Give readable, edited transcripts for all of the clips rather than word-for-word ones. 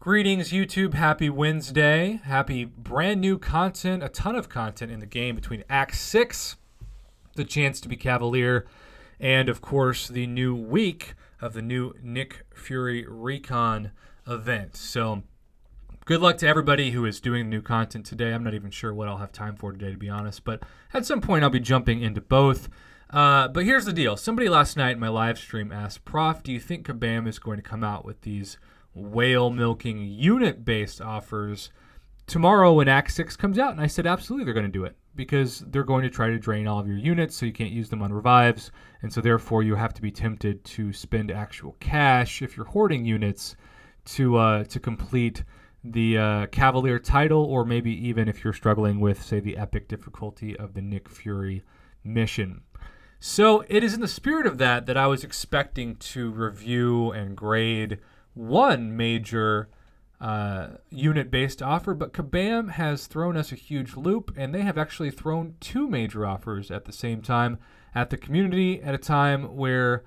Greetings, YouTube. Happy Wednesday. Happy brand new content, a ton of content in the game between Act 6, the chance to be Cavalier, and of course the new week of the new Nick Fury Recon event. So good luck to everybody who is doing new content today. I'm not even sure what I'll have time for today, to be honest, but at some point I'll be jumping into both. But here's the deal. Somebody last night in my live stream asked, Prof, do you think Kabam is going to come out with these whale milking unit-based offers tomorrow when Act 6 comes out? And I said, absolutely, they're going to do it because they're going to try to drain all of your units so you can't use them on revives. And so therefore you have to be tempted to spend actual cash if you're hoarding units to complete the Cavalier title, or maybe even if you're struggling with, say, the epic difficulty of the Nick Fury mission. So it is in the spirit of that I was expecting to review and grade one major unit-based offer, but Kabam has thrown us a huge loop, and they have actually thrown two major offers at the same time at the community at a time where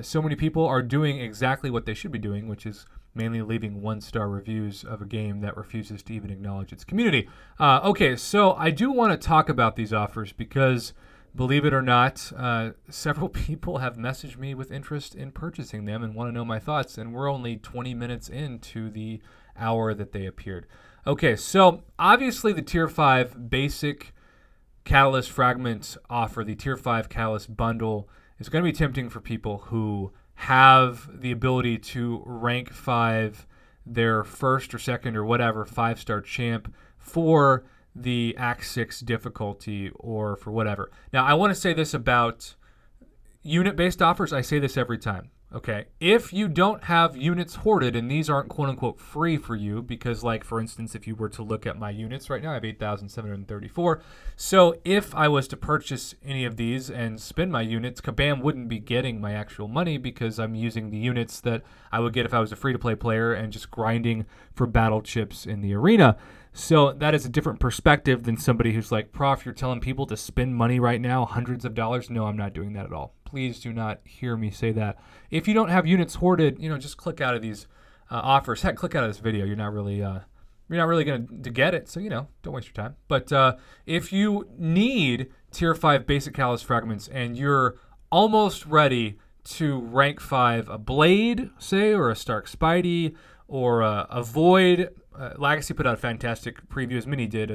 so many people are doing exactly what they should be doing, which is mainly leaving one-star reviews of a game that refuses to even acknowledge its community. Okay, so I do want to talk about these offers because, believe it or not, several people have messaged me with interest in purchasing them and want to know my thoughts, and we're only 20 minutes into the hour that they appeared. Okay, so obviously the Tier 5 basic Catalyst Fragment offer, the Tier 5 Catalyst bundle, is going to be tempting for people who have the ability to rank 5 their first or second or whatever 5-star champ for the Act 6 difficulty or for whatever. Now, I want to say this about unit-based offers. I say this every time, okay? If you don't have units hoarded, and these aren't quote-unquote free for you, because, like, for instance, if you were to look at my units right now, I have 8,734. So if I was to purchase any of these and spend my units, Kabam wouldn't be getting my actual money because I'm using the units that I would get if I was a free-to-play player and just grinding for battle chips in the arena. So that is a different perspective than somebody who's like, Prof, you're telling people to spend money right now, hundreds of dollars. No, I'm not doing that at all. Please do not hear me say that. If you don't have units hoarded, just click out of these offers. Heck, click out of this video. You're not really going to get it. So, don't waste your time. But if you need Tier 5 basic Catalyst Fragments and you're almost ready to rank 5 a Blade, say, or a Stark Spidey, or a Void. Legacy put out a fantastic preview, as Mini did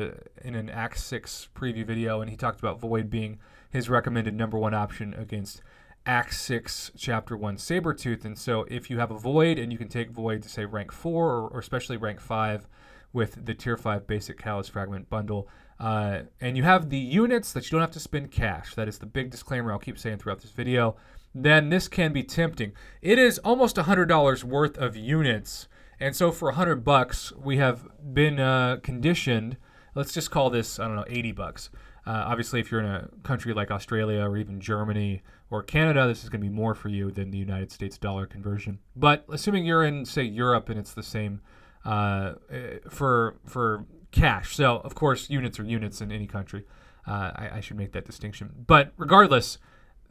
in an Act 6 preview video, and he talked about Void being his recommended #1 option against Act 6 Chapter 1 Sabretooth. And so if you have a Void and you can take Void to, say, rank 4 or especially rank 5 with the Tier 5 basic Catalyst Fragment bundle, and you have the units that you don't have to spend cash, that is the big disclaimer I'll keep saying throughout this video, then this can be tempting. It is almost $100 worth of units. And so for $100, we have been conditioned. Let's just call this, I don't know, $80. Obviously, if you're in a country like Australia or even Germany or Canada, this is going to be more for you than the United States dollar conversion. But assuming you're in, say, Europe and it's the same for cash. So, of course, units are units in any country. I should make that distinction. But regardless,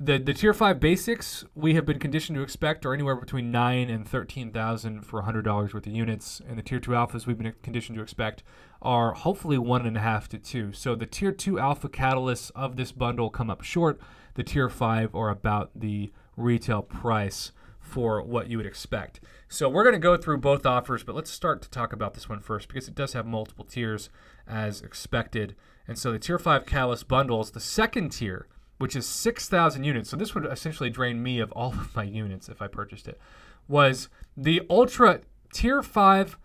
the Tier 5 basics we have been conditioned to expect are anywhere between 9,000 and 13,000 for $100 worth of units, and the Tier 2 alphas we've been conditioned to expect are hopefully 1.5 to 2. So the Tier 2 alpha catalysts of this bundle come up short. The Tier 5 are about the retail price for what you would expect. So we're going to go through both offers, but let's start to talk about this one first because it does have multiple tiers as expected. And so the Tier 5 Catalyst bundles, the second tier, which is 6,000 units, so this would essentially drain me of all of my units if I purchased it, was the Ultra Tier 5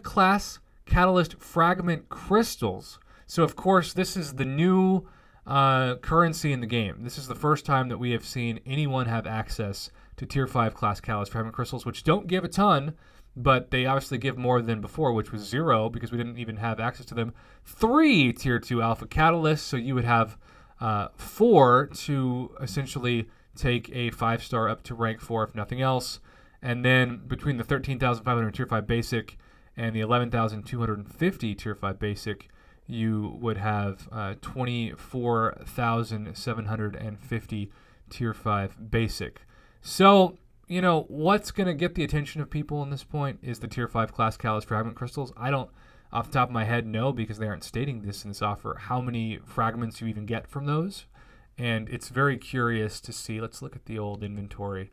class Catalyst Fragment Crystals. So, of course, this is the new currency in the game. This is the first time that we have seen anyone have access to Tier 5 class Catalyst Fragment Crystals, which don't give a ton, but they obviously give more than before, which was 0 because we didn't even have access to them. 3 Tier 2 Alpha Catalysts, so you would have 4 to essentially take a 5-star up to rank 4 if nothing else. And then between the 13,500 Tier 5 Basic and the 11,250 Tier 5 Basic, you would have 24,750 Tier 5 Basic. So, you know, what's going to get the attention of people in this point is the Tier 5 Class Catalyst Fragment Crystals. I don't, off the top of my head, know, because they aren't stating this in this offer, how many fragments you even get from those. And it's very curious to see. Let's look at the old inventory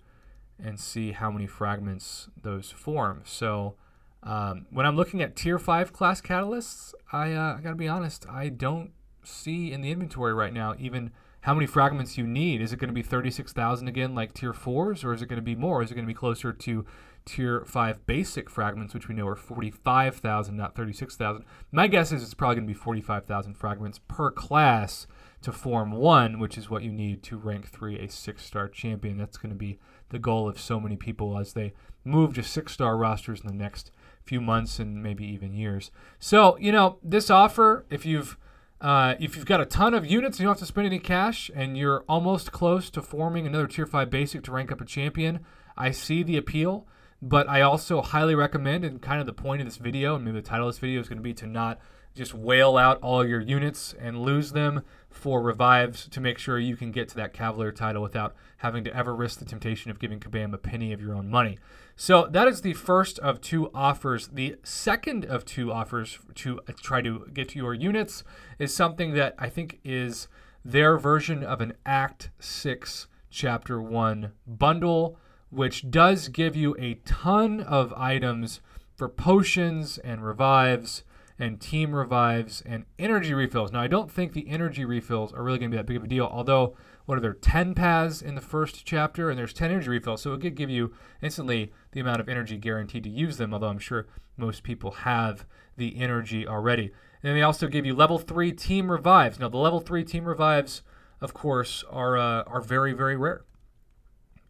and see how many fragments those form. So when I'm looking at Tier 5 Class Catalysts, I got to be honest, I don't see in the inventory right now even how many fragments you need. Is it going to be 36,000 again like Tier 4s, or is it going to be more? Is it going to be closer to Tier 5 basic fragments, which we know are 45,000, not 36,000? My guess is it's probably going to be 45,000 fragments per class to form one, which is what you need to rank 3 a 6-star champion. That's going to be the goal of so many people as they move to 6-star rosters in the next few months and maybe even years. So, you know, this offer, if you've got a ton of units and you don't have to spend any cash and you're almost close to forming another Tier 5 basic to rank up a champion, I see the appeal. But I also highly recommend, and kind of the point of this video, and maybe the title of this video is going to be to not just whale out all your units and lose them for revives, to make sure you can get to that Cavalier title without having to ever risk the temptation of giving Kabam a penny of your own money. So that is the first of two offers. The second of two offers to try to get to your units is something that I think is their version of an Act 6 Chapter 1 bundle, which does give you a ton of items for potions and revives and team revives and energy refills. Now, I don't think the energy refills are really going to be that big of a deal, although, what are there, 10 paths in the first chapter, and there's 10 energy refills, so it could give you instantly the amount of energy guaranteed to use them, although I'm sure most people have the energy already. And then they also give you level 3 team revives. Now, the level 3 team revives, of course, are very, very rare.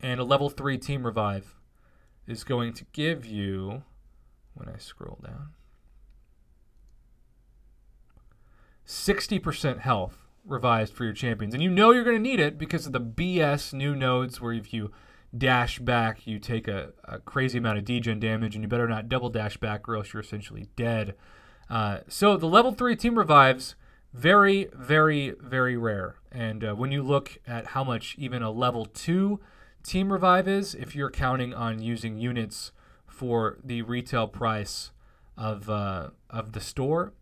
And a level 3 team revive is going to give you, when I scroll down, 60% health revised for your champions. And you know you're going to need it because of the BS new nodes where if you dash back, you take a crazy amount of degen damage, and you better not double dash back or else you're essentially dead. So the level 3 team revives, very, very, very rare. And when you look at how much even a level 2 team revive is, if you're counting on using units for the retail price of the store,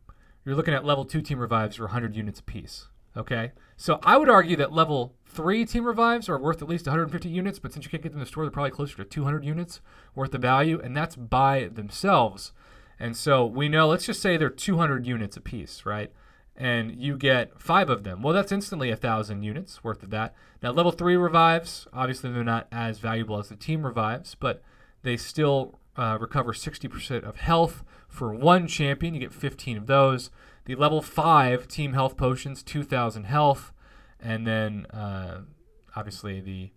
you're looking at level 2 team revives for 100 units apiece. Okay, so I would argue that level 3 team revives are worth at least 150 units, but since you can't get them in the store, they're probably closer to 200 units worth of value, and that's by themselves. And so we know, let's just say they're 200 units apiece, right? And you get 5 of them. Well, that's instantly 1,000 units worth of that. Now, level 3 revives, obviously they're not as valuable as the team revives, but they still recover 60% of health for one champion. You get 15 of those. The level 5 team health potions, 2,000 health. And then, obviously, the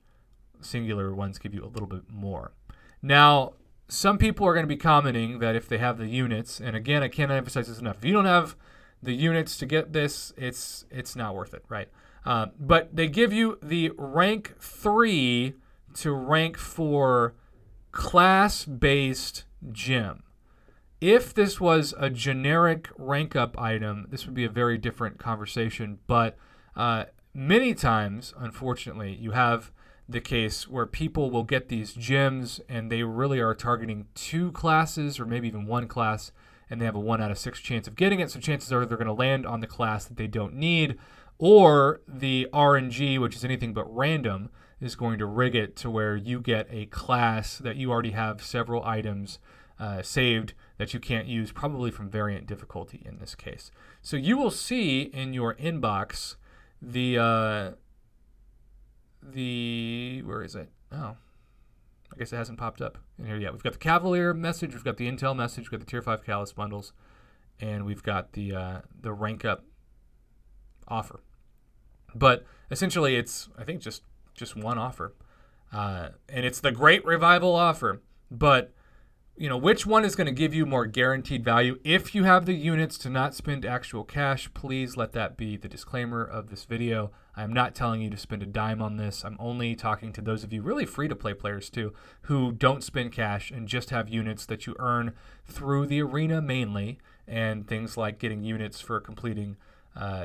singular ones give you a little bit more. Now, some people are going to be commenting that if they have the units, and again, I can't emphasize this enough, if you don't have the units to get this, it's not worth it, right? But they give you the rank 3 to rank 4 class-based gem. If this was a generic rank up item, this would be a very different conversation. But many times, unfortunately, you have the case where people will get these gems and they really are targeting 2 classes or maybe even 1 class, and they have a 1 out of 6 chance of getting it. So chances are they're going to land on the class that they don't need, or the RNG, which is anything but random, is going to rig it to where you get a class that you already have several items saved that you can't use, probably from variant difficulty in this case. So you will see in your inbox the where is it? Oh, I guess it hasn't popped up in here yet. We've got the Cavalier message, we've got the Intel message, we've got the Tier 5 Catalyst bundles, and we've got the rank up offer. But essentially, it's, I think, just one offer, and it's the Great Revival offer. But you know, which one is going to give you more guaranteed value? If you have the units to not spend actual cash, please let that be the disclaimer of this video. I'm not telling you to spend a dime on this. I'm only talking to those of you, really free-to-play players too, who don't spend cash and just have units that you earn through the arena mainly, and things like getting units for completing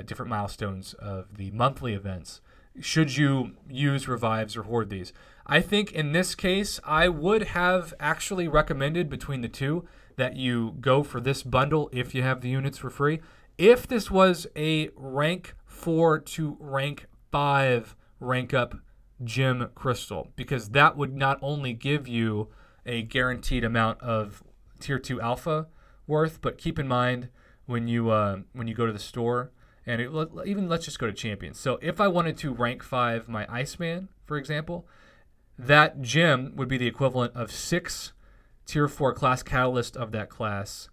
different milestones of the monthly events, should you use revives or hoard these. I think in this case, I would have actually recommended between the two that you go for this bundle if you have the units for free. If this was a rank 4 to rank 5 rank up gem crystal, because that would not only give you a guaranteed amount of tier 2 alpha worth, but keep in mind when you go to the store, and even let's just go to champions. So if I wanted to rank 5 my Iceman, for example, that gem would be the equivalent of 6 tier 4 class catalyst of that class,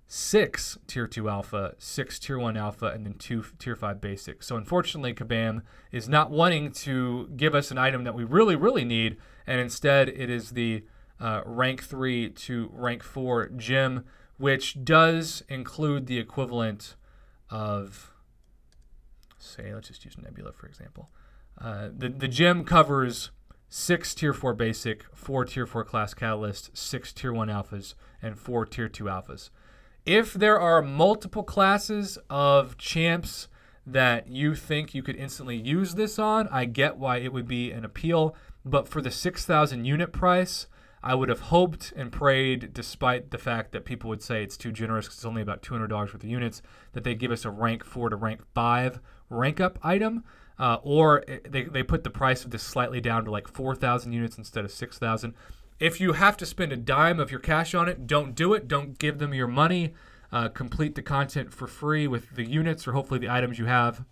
6 tier 2 alpha, 6 tier 1 alpha, and then 2 tier 5 basic. So unfortunately, Kabam is not wanting to give us an item that we really, really need, and instead it is the rank 3 to rank 4 gem, which does include the equivalent of, say, let's just use Nebula for example. The gem covers 6 tier 4 basic, 4 tier 4 class catalyst, 6 tier 1 alphas, and 4 tier 2 alphas. If there are multiple classes of champs that you think you could instantly use this on, I get why it would be an appeal, but for the 6,000 unit price, I would have hoped and prayed, despite the fact that people would say it's too generous because it's only about $200 worth of units, that they give us a rank 4 to rank 5 rank up item, or they put the price of this slightly down to like 4,000 units instead of 6,000. If you have to spend a dime of your cash on it, don't do it. Don't give them your money. Complete the content for free with the units or hopefully the items you have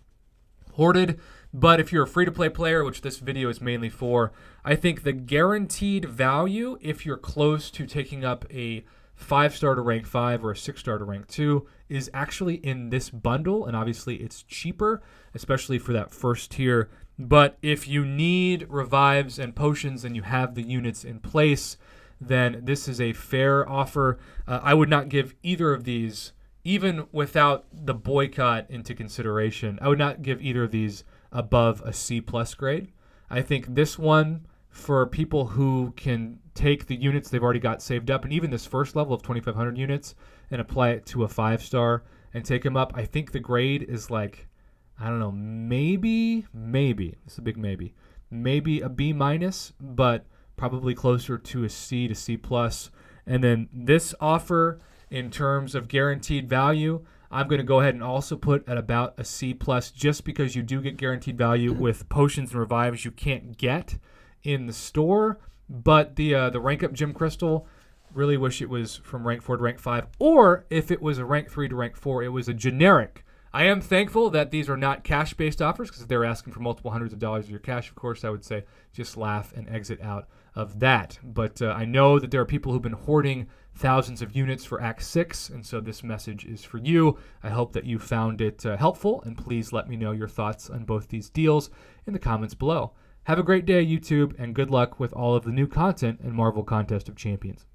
hoarded. But if you're a free-to-play player, which this video is mainly for, I think the guaranteed value, if you're close to taking up a 5-star to rank 5 or a 6-star to rank 2, is actually in this bundle. And obviously it's cheaper, especially for that first tier. But if you need revives and potions and you have the units in place, then this is a fair offer. I would not give either of these, even without the boycott into consideration, I would not give either of these above a C+ grade. I think this one, for people who can take the units they've already got saved up, and even this first level of 2,500 units, and apply it to a 5-star and take them up, I think the grade is like, I don't know, maybe, this is a big maybe a B-, but probably closer to a C to C+. And then this offer, in terms of guaranteed value, I'm going to go ahead and also put at about a C+, just because you do get guaranteed value with potions and revives you can't get in the store. But the rank up gem crystal, really wish it was from rank 4 to rank 5, or if it was a rank 3 to rank 4, it was a generic. I am thankful that these are not cash-based offers, because if they're asking for multiple hundreds of dollars of your cash, of course, I would say just laugh and exit out of that. But I know that there are people who've been hoarding thousands of units for Act 6, and so this message is for you. I hope that you found it helpful, and please let me know your thoughts on both these deals in the comments below. Have a great day, YouTube, and good luck with all of the new content in Marvel Contest of Champions.